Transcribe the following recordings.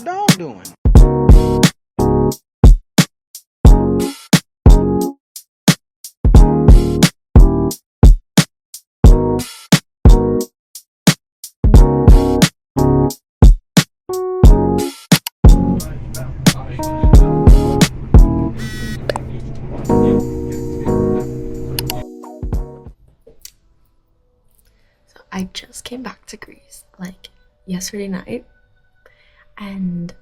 dog doing? I just came back to Greece like yesterday night, and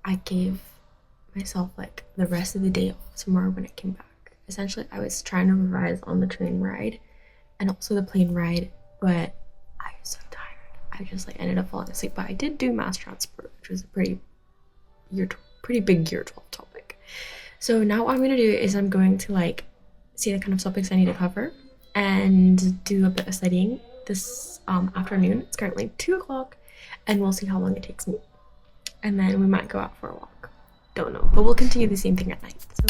I gave myself like the rest of the day off tomorrow when I came back. Essentially, I was trying to revise on the train ride and also the plane ride, but I was so tired. I just like ended up falling asleep. But I did do mass transport, which was a pretty big year 12 topic. So now what I'm gonna do is I'm going to like see the kind of topics I need to cover and do a bit of studying this afternoon. It's currently 2 o'clock, and we'll see how long it takes me. And then we might go out for a walk. Don't know, but we'll continue the same thing at night. So.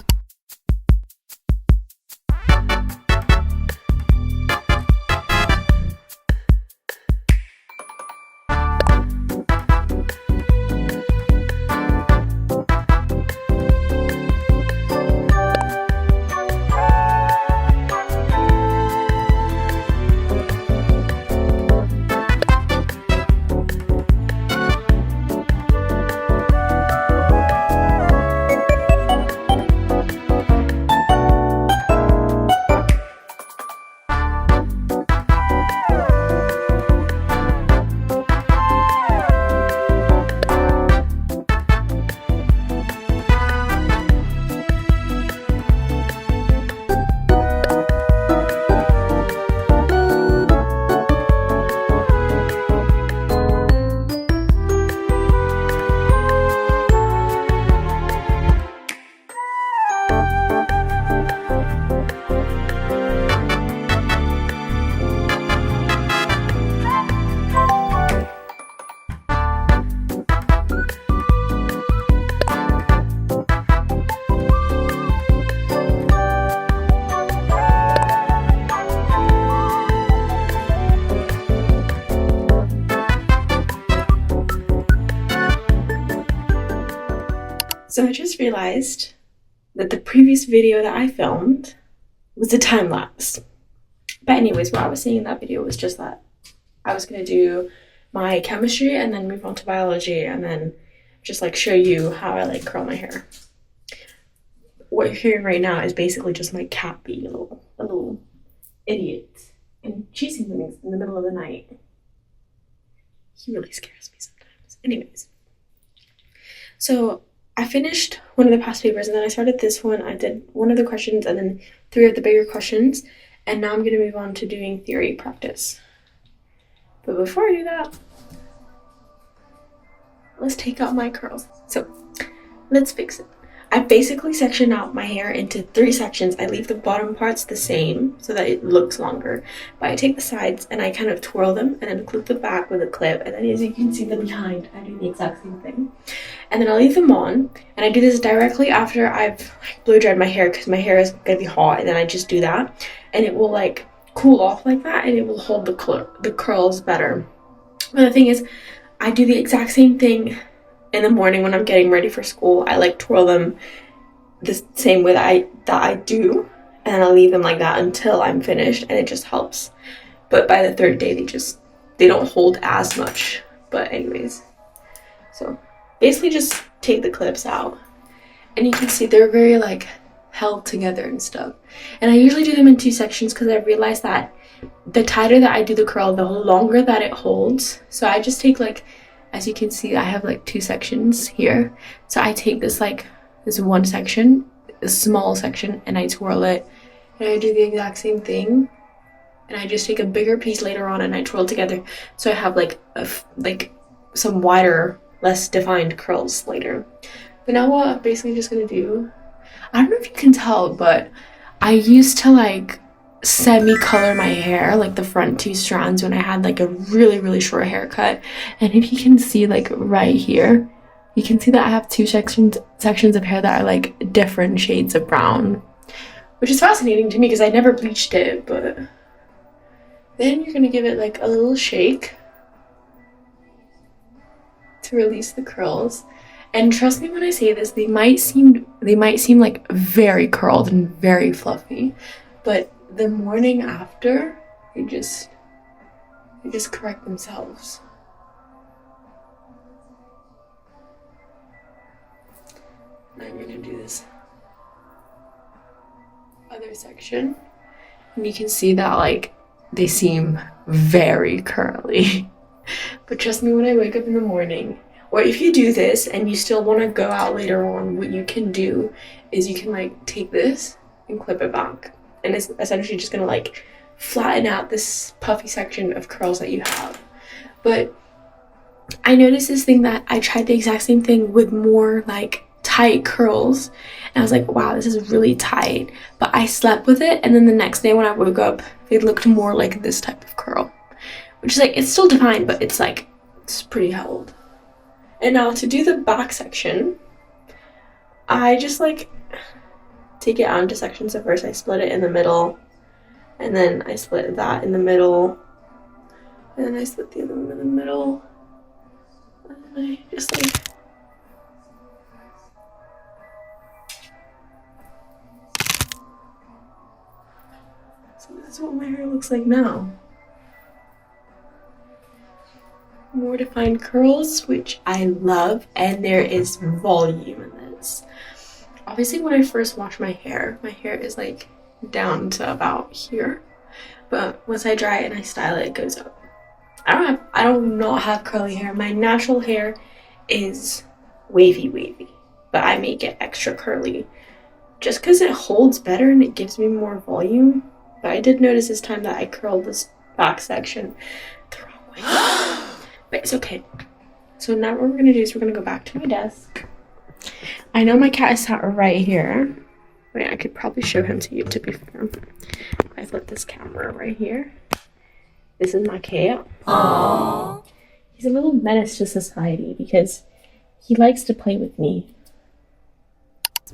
So I just realized that the previous video that I filmed was a time lapse. But anyways, what I was saying in that video was just that I was going to do my chemistry and then move on to biology and then just like show you how I like curl my hair. What you're hearing right now is basically just my cat being a little idiot and chasing things in the middle of the night. He really scares me sometimes. Anyways, so I finished one of the past papers and then I started this one. I did one of the questions and then 3 of the bigger questions, and now I'm going to move on to doing theory practice. But before I do that, let's take out my curls. So let's fix it. I basically section out my hair into 3 sections. I leave the bottom parts the same so that it looks longer, but I take the sides and I kind of twirl them and then clip the back with a clip, and then as you can see the behind, I do the exact same thing. And then I'll leave them on, and I do this directly after I've blow dried my hair because my hair is gonna be hot, and then I just do that and it will like cool off like that and it will hold the curls better. But the thing is, I do the exact same thing in the morning when I'm getting ready for school. I like twirl them the same way that I do, and I'll leave them like that until I'm finished, and it just helps. But by the 3rd day they don't hold as much. But anyways, so basically just take the clips out and you can see they're very like held together and stuff. And I usually do them in 2 sections because I realized that the tighter that I do the curl, the longer that it holds. So I just take like, as you can see, I have like 2 sections here. So I take this one section, a small section, and I twirl it, and I do the exact same thing. And I just take a bigger piece later on and I twirl together. So I have like some wider, less defined curls later. But now what I'm basically just gonna do, I don't know if you can tell, but I used to like semi-color my hair, like the front 2 strands, when I had like a really short haircut. And if you can see like right here, you can see that I have 2 sections of hair that are like different shades of brown, which is fascinating to me because I never bleached it. But then you're gonna give it like a little shake to release the curls. And trust me when I say this, they might seem like very curled and very fluffy, but the morning after, they just correct themselves. Now I'm gonna do this other section, and you can see that like they seem very curly. But trust me when I wake up in the morning, or if you do this and you still want to go out later on, what you can do is you can like take this and clip it back, and it's essentially just gonna like flatten out this puffy section of curls that you have. But I noticed this thing that I tried the exact same thing with more like tight curls, and I was like, wow, this is really tight. But I slept with it, and then the next day when I woke up, it looked more like this type of curl, which is like, it's still defined, but it's like, it's pretty held. And now to do the back section, I just like take it out into sections. So first I split it in the middle, and then I split that in the middle, and then I split the other one in the middle, and then I just like so this is what my hair looks like now. More defined curls, which I love, and there is volume in this. Obviously when I first wash my hair is like down to about here, but once I dry it and I style it, it goes up. I don't not have curly hair. My natural hair is wavy, but I make it extra curly just because it holds better and it gives me more volume. But I did notice this time that I curled this back section the wrong way. But it's okay. So now what we're gonna do is we're gonna go back to my desk. I know my cat is sat right here. Wait, I could probably show him to you, to be fair. I put this camera right here. This is my cat. Aww. He's a little menace to society because he likes to play with me.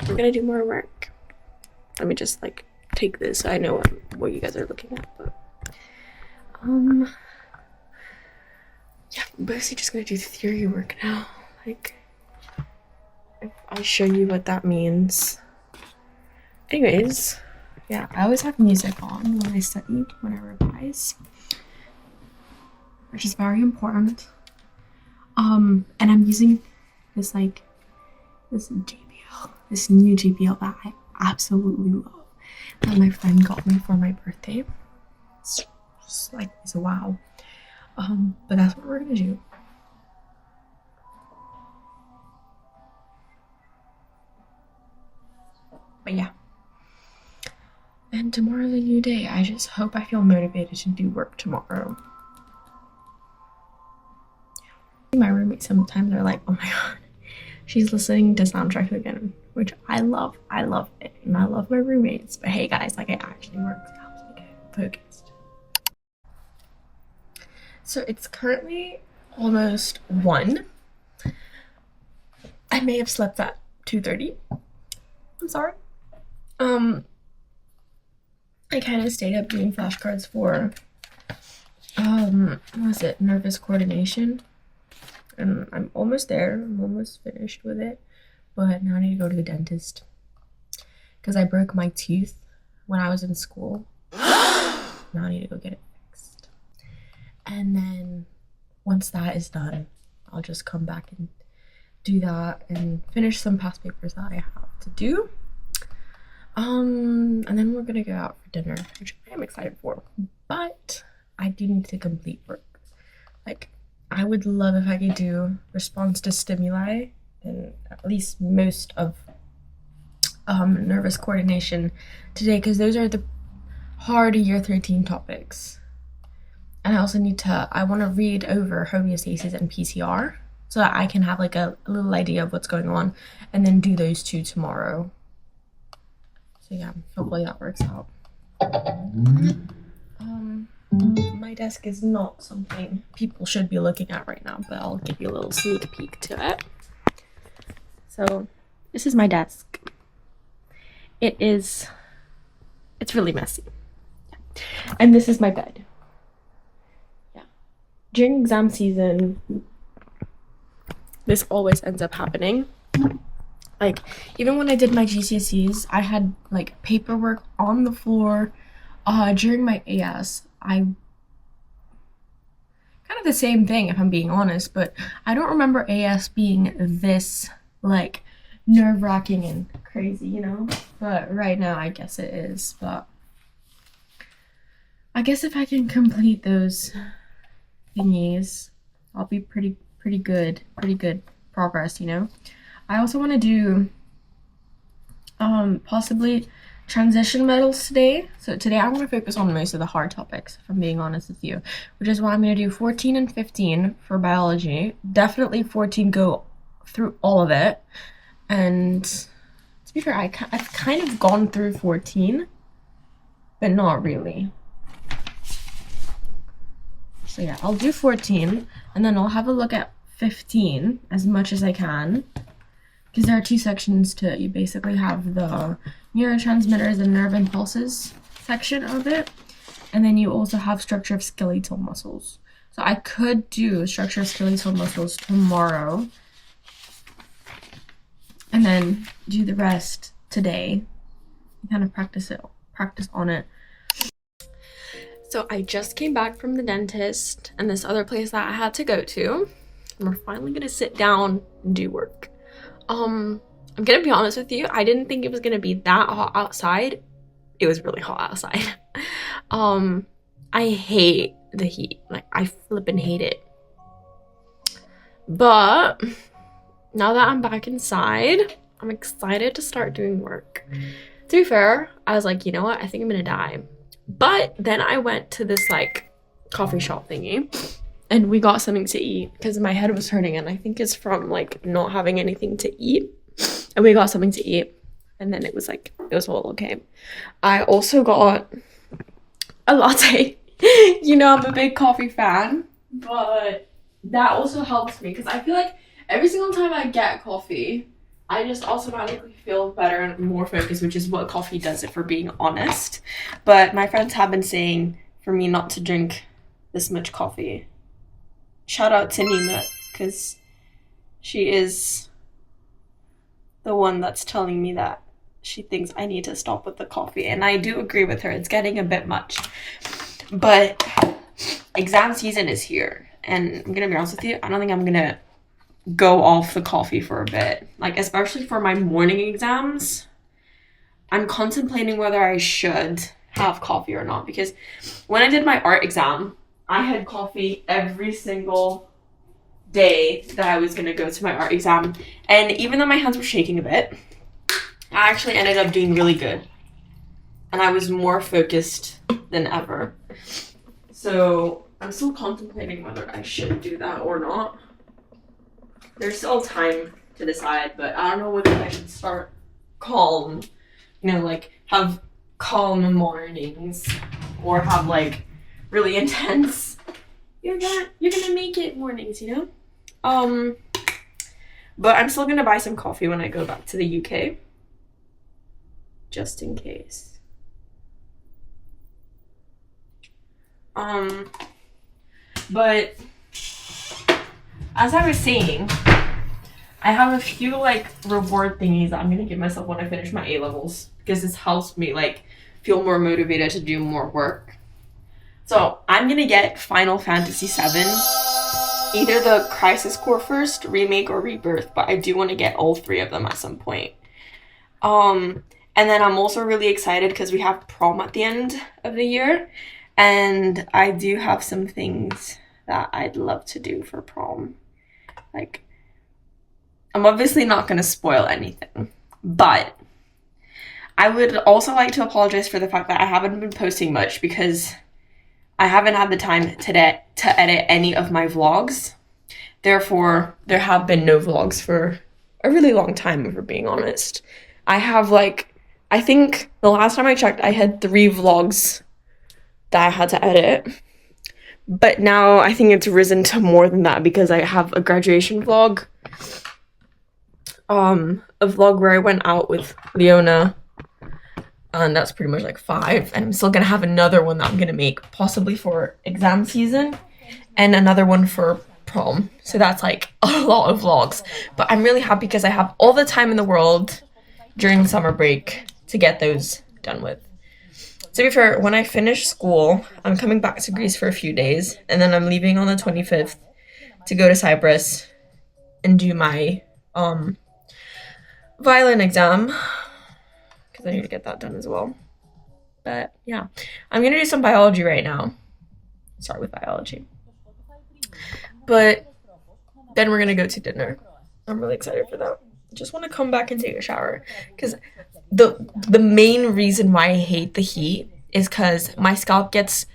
We're gonna do more work. Let me just like take this so I know what you guys are looking at. But yeah, I'm basically just gonna do theory work now. Like, I'll show you what that means. Anyways, yeah, I always have music on when I study, when I revise, which is very important. And I'm using this this new JBL that I absolutely love, that my friend got me for my birthday. It's just like, it's a wow. But that's what we're gonna do. But yeah. And tomorrow's a new day. I just hope I feel motivated to do work tomorrow. My roommates sometimes are like, oh my god, she's listening to soundtrack again, which I love. I love it. And I love my roommates. But hey guys, like, it actually works. It helps me get focused. So it's currently almost 1. I may have slept at 2:30. I'm sorry. I kind of stayed up doing flashcards for what was it, nervous coordination, and I'm almost there. I'm almost finished with it, but now I need to go to the dentist because I broke my tooth when I was in school. Now I need to go get it fixed, and then once that is done, I'll just come back and do that and finish some past papers that I have to do. And then we're gonna go out for dinner, which I am excited for, but I do need to complete work. Like, I would love if I could do response to stimuli and at least most of nervous coordination today, because those are the hard year 13 topics. And I also I want to read over homeostasis and PCR so that I can have like a little idea of what's going on, and then do those 2 tomorrow. So yeah, hopefully that works out. My desk is not something people should be looking at right now, but I'll give you a little sneak peek to it. So this is my desk. It's really messy. Yeah. And this is my bed. Yeah. During exam season, this always ends up happening. Like, even when I did my GCSEs, I had, like, paperwork on the floor. During my AS, I kind of the same thing, if I'm being honest, but I don't remember AS being this, like, nerve-wracking and crazy, you know? But right now, I guess it is. But I guess if I can complete those thingies, I'll be pretty good progress, you know? I also want to do possibly transition medals today. So today I want to focus on most of the hard topics, if I'm being honest with you, which is why I'm going to do 14 and 15 for biology. Definitely 14, go through all of it. And to be fair, I've kind of gone through 14, but not really. So yeah, I'll do 14, and then I'll have a look at 15 as much as I can, because there are two sections to it. You basically have the neurotransmitters and nerve impulses section of it, and then you also have structure of skeletal muscles. So I could do structure of skeletal muscles tomorrow, and then do the rest today, and kind of practice on it. So I just came back from the dentist and this other place that I had to go to, and we're finally gonna sit down and do work. I'm gonna be honest with you, I didn't think it was gonna be that hot outside. It was really hot outside. I hate the heat. Like, I flippin' hate it. But now that I'm back inside, I'm excited to start doing work. To be fair, I was like, you know what? I think I'm gonna die. But then I went to this, like, coffee shop thingy, and we got something to eat because my head was hurting, and I think it's from, like, not having anything to eat. And we got something to eat, and then it was all okay. I also got a latte. You know, I'm a big coffee fan, but that also helps me because I feel like every single time I get coffee, I just automatically feel better and more focused, which is what coffee does, if we're being honest. But my friends have been saying for me not to drink this much coffee. Shout out to Nina, because she is the one that's telling me that she thinks I need to stop with the coffee. And I do agree with her. It's getting a bit much. But exam season is here. And I'm going to be honest with you, I don't think I'm going to go off the coffee for a bit. Like, especially for my morning exams, I'm contemplating whether I should have coffee or not. Because when I did my art exam, I had coffee every single day that I was going to go to my art exam. And even though my hands were shaking a bit, I actually ended up doing really good. And I was more focused than ever. So I'm still contemplating whether I should do that or not. There's still time to decide, but I don't know whether I should start calm, you know, like have calm mornings, or have like really intense, you're gonna make it mornings, you know? But I'm still gonna buy some coffee when I go back to the UK, just in case. But as I was saying, I have a few like reward thingies that I'm gonna give myself when I finish my A-levels, because this helps me like feel more motivated to do more work. So I'm gonna get Final Fantasy VII, either the Crisis Core first, Remake, or Rebirth, but I do want to get all three of them at some point. And then I'm also really excited because we have prom at the end of the year, and I do have some things that I'd love to do for prom. Like, I'm obviously not going to spoil anything, but I would also like to apologize for the fact that I haven't been posting much because I haven't had the time today to edit any of my vlogs. Therefore, there have been no vlogs for a really long time, if we're being honest. I have like, I think the last time I checked, I had 3 vlogs that I had to edit. But now I think it's risen to more than that because I have a graduation vlog. A vlog where I went out with Leona. And that's pretty much like 5. And I'm still gonna have another one that I'm gonna make possibly for exam season. And another one for prom, so that's like a lot of vlogs, but I'm really happy because I have all the time in the world during summer break to get those done with. To be fair, when I finish school, I'm coming back to Greece for a few days, and then I'm leaving on the 25th to go to Cyprus and do my violin exam, because I need to get that done as well. But yeah, I'm gonna do some biology right now. Start with biology. But then we're gonna go to dinner. I'm really excited for that. Just want to come back and take a shower, because the main reason why I hate the heat is because my scalp gets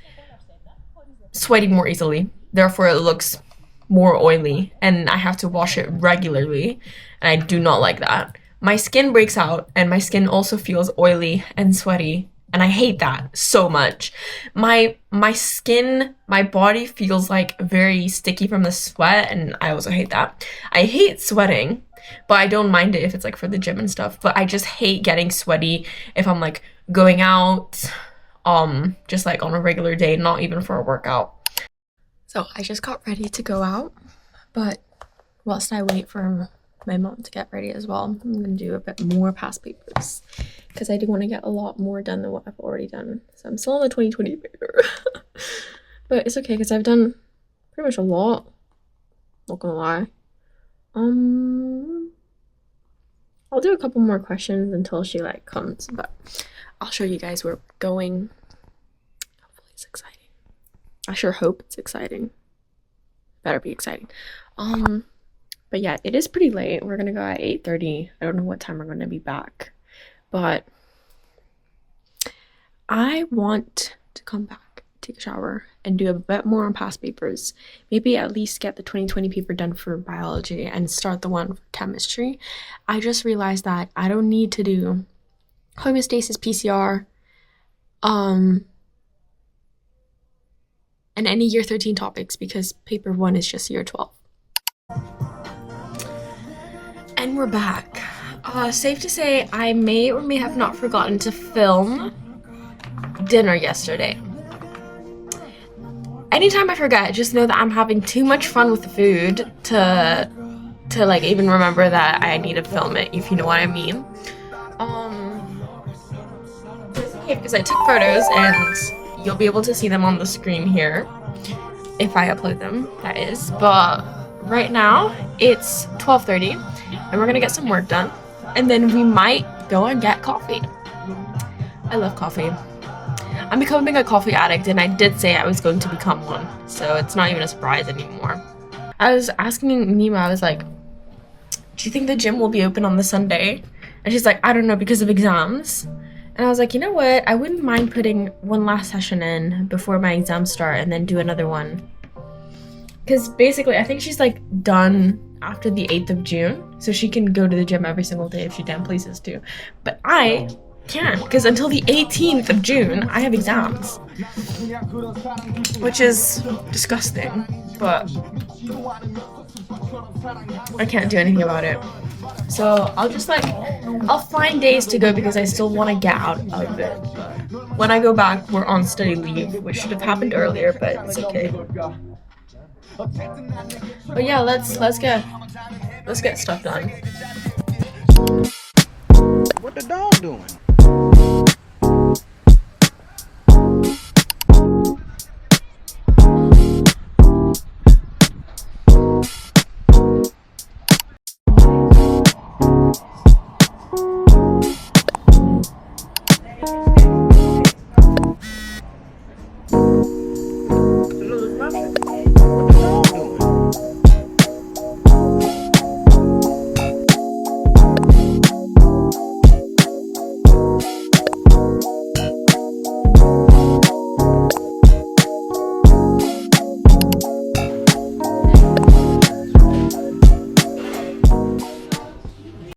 sweaty more easily. Therefore, it looks more oily, and I have to wash it regularly, and I do not like that. My skin breaks out, and my skin also feels oily and sweaty, and I hate that so much. My skin, my body feels like very sticky from the sweat, and I also hate that. I hate sweating, but I don't mind it if it's like for the gym and stuff, but I just hate getting sweaty if I'm like going out, just like on a regular day, not even for a workout. So I just got ready to go out, but whilst I wait for my mom to get ready as well, I'm gonna do a bit more past papers because I do want to get a lot more done than what I've already done. So I'm still on the 2020 paper, but it's okay because I've done pretty much a lot, not gonna lie. I'll do a couple more questions until she like comes, but I'll show you guys where we're going. Hopefully it's exciting. I sure hope it's exciting. Better be exciting. But yeah, it is pretty late. We're gonna go at 8:30. I don't know what time we're gonna be back, but I want to come back, take a shower, and do a bit more on past papers. Maybe at least get the 2020 paper done for biology and start the one for chemistry. I just realized that I don't need to do homeostasis, PCR, and any year 13 topics because paper 1 is just year 12. And we're back. Safe to say I may or may have not forgotten to film dinner yesterday. Anytime I forget, just know that I'm having too much fun with the food to like even remember that I need to film it, if you know what I mean. It's okay because I took photos and you'll be able to see them on the screen here if I upload them, that is. But right now it's 12:30 and we're gonna get some work done, and then we might go and get coffee. I love coffee. I'm becoming a coffee addict, and I did say I was going to become one, so it's not even a surprise anymore. I was asking Nima, I was like, do you think the gym will be open on the Sunday? And she's like, I don't know, because of exams. And I was like, you know what? I wouldn't mind putting one last session in before my exams start and then do another one. Because basically, I think she's like done after the 8th of June. So she can go to the gym every single day if she damn pleases to. But I can't, because until the 18th of June, I have exams. Which is disgusting. But I can't do anything about it. So I'll find days to go because I still want to get out of it. But when I go back, we're on study leave, which should have happened earlier, but it's okay. But yeah, let's get stuff done. What the dog doing?